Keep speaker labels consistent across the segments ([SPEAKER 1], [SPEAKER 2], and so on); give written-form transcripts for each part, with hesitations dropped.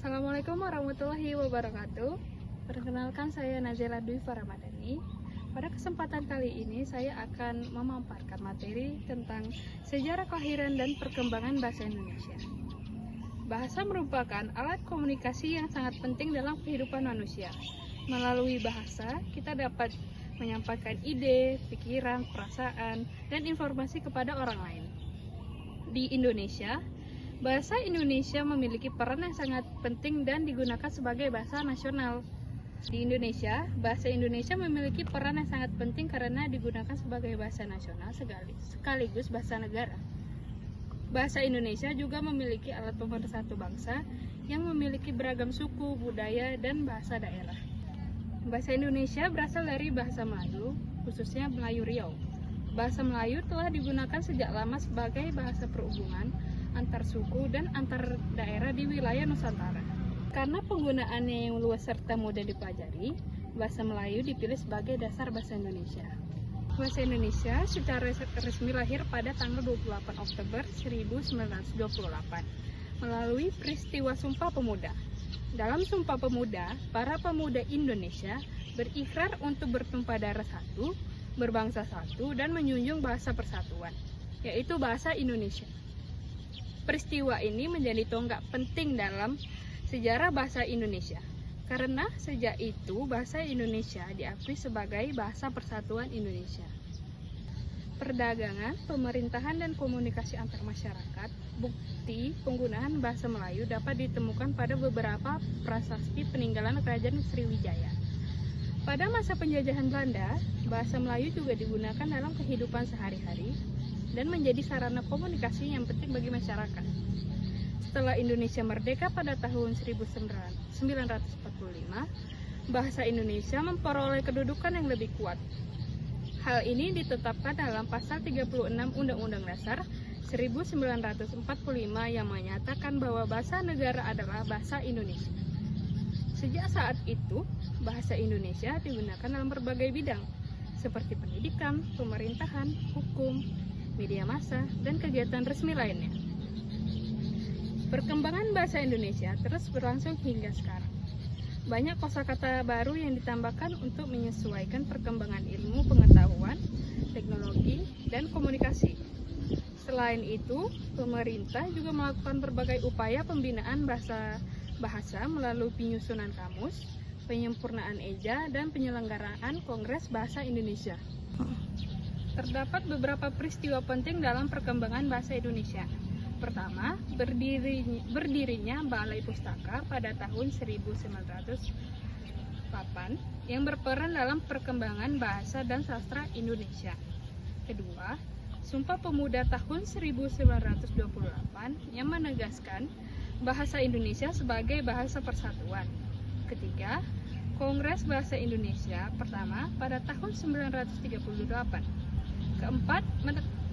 [SPEAKER 1] Assalamualaikum warahmatullahi wabarakatuh. Perkenalkan, saya Nazila Dwi Faramadani. Pada kesempatan kali ini saya akan memaparkan materi tentang sejarah kelahiran dan perkembangan bahasa Indonesia. Bahasa merupakan alat komunikasi yang sangat penting dalam kehidupan manusia. Melalui bahasa, kita dapat menyampaikan ide, pikiran, perasaan, dan informasi kepada orang lain. Di Indonesia, bahasa Indonesia memiliki peran yang sangat penting dan digunakan sebagai bahasa nasional. Di Indonesia, bahasa Indonesia memiliki peran yang sangat penting karena digunakan sebagai bahasa nasional sekaligus bahasa negara. Bahasa Indonesia juga memiliki alat pemersatu bangsa yang memiliki beragam suku, budaya, dan bahasa daerah. Bahasa Indonesia berasal dari bahasa Melayu, khususnya Melayu Riau. Bahasa Melayu telah digunakan sejak lama sebagai bahasa perhubungan antar suku dan antar daerah di wilayah Nusantara. Karena penggunaannya yang luas serta mudah dipelajari, bahasa Melayu dipilih sebagai dasar bahasa Indonesia. Bahasa Indonesia secara resmi lahir pada tanggal 28 Oktober 1928 melalui peristiwa Sumpah Pemuda. Dalam Sumpah Pemuda, para pemuda Indonesia berikrar untuk bertumpah darah satu, berbangsa satu, dan menjunjung bahasa persatuan, yaitu bahasa Indonesia. Peristiwa ini menjadi tonggak penting dalam sejarah bahasa Indonesia, karena sejak itu bahasa Indonesia diakui sebagai bahasa persatuan Indonesia. Perdagangan, pemerintahan, dan komunikasi antar masyarakat, bukti penggunaan bahasa Melayu dapat ditemukan pada beberapa prasasti peninggalan Kerajaan Sriwijaya. Pada masa penjajahan Belanda, bahasa Melayu juga digunakan dalam kehidupan sehari-hari dan menjadi sarana komunikasi yang penting bagi masyarakat. Setelah Indonesia merdeka pada tahun 1945, bahasa Indonesia memperoleh kedudukan yang lebih kuat. Hal ini ditetapkan dalam pasal 36 Undang-Undang Dasar 1945 yang menyatakan bahwa bahasa negara adalah bahasa Indonesia. Sejak saat itu, bahasa Indonesia digunakan dalam berbagai bidang, seperti pendidikan, pemerintahan, hukum, media massa, dan kegiatan resmi lainnya. Perkembangan bahasa Indonesia terus berlangsung hingga sekarang. Banyak kosakata baru yang ditambahkan untuk menyesuaikan perkembangan ilmu pengetahuan, teknologi, dan komunikasi. Selain itu, pemerintah juga melakukan berbagai upaya pembinaan bahasa melalui penyusunan kamus, penyempurnaan eja, dan penyelenggaraan Kongres Bahasa Indonesia. Terdapat beberapa peristiwa penting dalam perkembangan bahasa Indonesia. Pertama, berdirinya Balai Pustaka pada tahun 1908 yang berperan dalam perkembangan bahasa dan sastra Indonesia. Kedua, Sumpah Pemuda tahun 1928 yang menegaskan bahasa Indonesia sebagai bahasa persatuan. Ketiga, Kongres Bahasa Indonesia pertama pada tahun 1938. Keempat,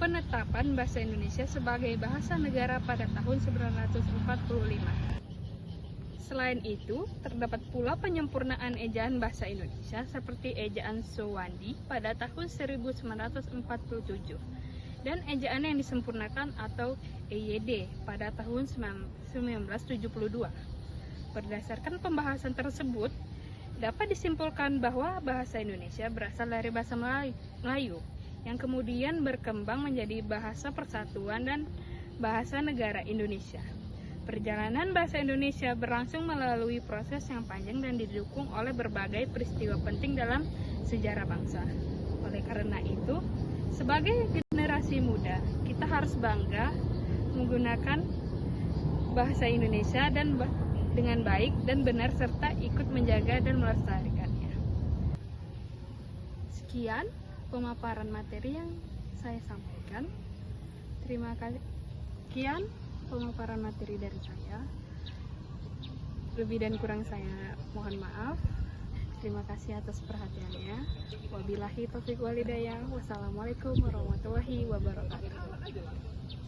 [SPEAKER 1] penetapan bahasa Indonesia sebagai bahasa negara pada tahun 1945. Selain itu, terdapat pula penyempurnaan ejaan bahasa Indonesia seperti ejaan Sowandi pada tahun 1947 dan ejaan yang disempurnakan atau EYD pada tahun 1972. Berdasarkan pembahasan tersebut, dapat disimpulkan bahwa bahasa Indonesia berasal dari bahasa Melayu yang kemudian berkembang menjadi bahasa persatuan dan bahasa negara Indonesia. Perjalanan bahasa Indonesia berlangsung melalui proses yang panjang dan didukung oleh berbagai peristiwa penting dalam sejarah bangsa. Oleh karena itu, sebagai generasi muda, kita harus bangga menggunakan bahasa Indonesia dan dengan baik dan benar serta ikut menjaga dan melestarikannya. Sekian pemaparan materi yang saya sampaikan. Terima kasih. Sekian pemaparan materi dari saya. Lebih dan kurang saya mohon maaf. Terima kasih atas perhatiannya. Wabillahi taufiq walhidayah. Wassalamualaikum warahmatullahi wabarakatuh.